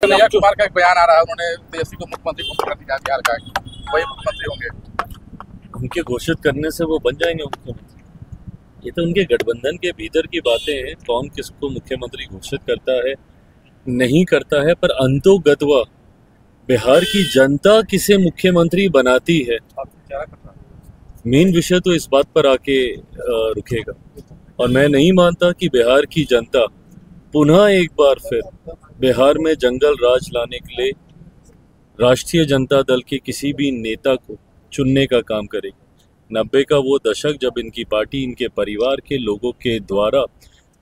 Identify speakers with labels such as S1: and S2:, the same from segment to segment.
S1: कन्हैया कुमार का एक बयान आ रहा है, उन्होंने तेजस्वी को मुख्यमंत्री घोषित कर दिया बिहार का, वही मुख्यमंत्री होंगे।
S2: उनके घोषित करने से वो बन जाएंगे मुख्यमंत्री। ये तो उनके गठबंधन के भीतर की बातें हैं, कौन किसको मुख्यमंत्री घोषित करता है नहीं करता है, पर अंतोगत्वा बिहार की जनता किसे मुख्यमंत्री बनाती है, मेन विषय तो इस बात पर आके रुकेगा। और मैं नहीं मानता कि बिहार की जनता पुनः एक बार फिर बिहार में जंगल राज लाने के लिए राष्ट्रीय जनता दल के किसी भी नेता को चुनने का काम करेगी। 90 का वो दशक जब इनकी पार्टी इनके परिवार के लोगों के द्वारा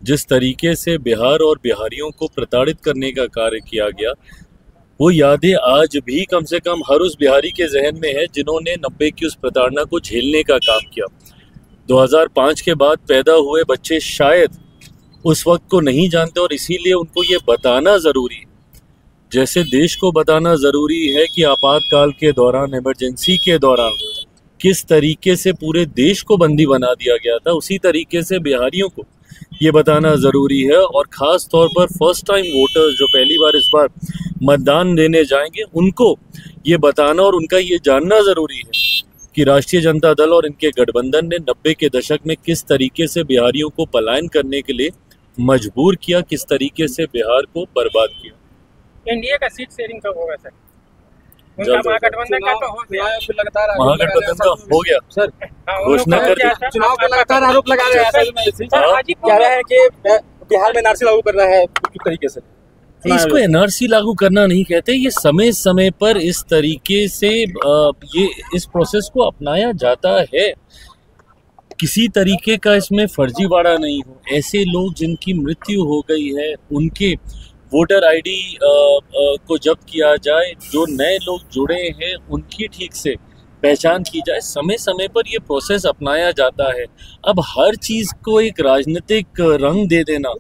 S2: जिस तरीके से बिहार और बिहारियों को प्रताड़ित करने का कार्य किया गया, वो यादें आज भी कम से कम हर उस बिहारी के जहन में है जिन्होंने 90 की उस प्रताड़ना को झेलने का काम किया। 2005 के बाद पैदा हुए बच्चे शायद उस वक्त को नहीं जानते और इसीलिए उनको ये बताना ज़रूरी है, जैसे देश को बताना ज़रूरी है कि आपातकाल के दौरान, इमरजेंसी के दौरान किस तरीके से पूरे देश को बंदी बना दिया गया था, उसी तरीके से बिहारियों को ये बताना ज़रूरी है। और ख़ास तौर पर फर्स्ट टाइम वोटर्स जो पहली बार इस बार मतदान देने जाएंगे, उनको ये बताना और उनका ये जानना ज़रूरी है कि राष्ट्रीय जनता दल और इनके गठबंधन ने 90 के दशक में किस तरीके से बिहारियों को पलायन करने के लिए मजबूर किया, किस तरीके से बिहार को बर्बाद किया।
S3: एनडीए का सीट शेयरिंग कब होगा सर? उनका महागठबंधन का तो हो गया,
S2: महागठबंधन का हो गया सर, घोषणा कर दी।
S1: चुनाव के लगातार आरोप लगा रहे हैं, कह रहे हैं कि बिहार में एनआरसी लागू कर रहा है किस तरीके से।
S2: इसको एनआरसी लागू करना नहीं कहते, ये समय समय पर इस तरीके से ये इस प्रोसेस को अपनाया जाता है। किसी तरीके का इसमें फर्जीवाड़ा नहीं हो। ऐसे लोग जिनकी मृत्यु हो गई है उनके वोटर आईडी को जब्त किया जाए, जो नए लोग जुड़े हैं उनकी ठीक से पहचान की जाए। समय समय पर ये प्रोसेस अपनाया जाता है। अब हर चीज़ को एक राजनीतिक रंग दे देना,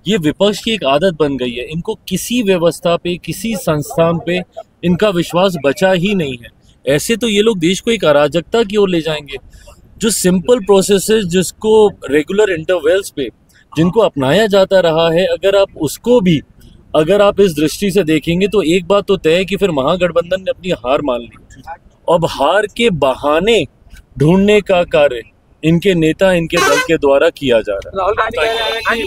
S2: ये विपक्ष की एक आदत बन गई है। इनको किसी व्यवस्था पे, किसी संस्थान पे इनका विश्वास बचा ही नहीं है। ऐसे तो ये लोग देश को एक अराजकता की ओर ले जाएंगे। जो सिंपल प्रोसेसेस जिसको रेगुलर इंटरवल्स पे जिनको अपनाया जाता रहा है, अगर आप इस दृष्टि से देखेंगे तो एक बात तो तय है कि फिर महागठबंधन ने अपनी हार मान ली। अब हार के बहाने ढूंढने का कार्य इनके नेता, इनके दल के द्वारा किया जा रहा है।
S1: राहुल गांधी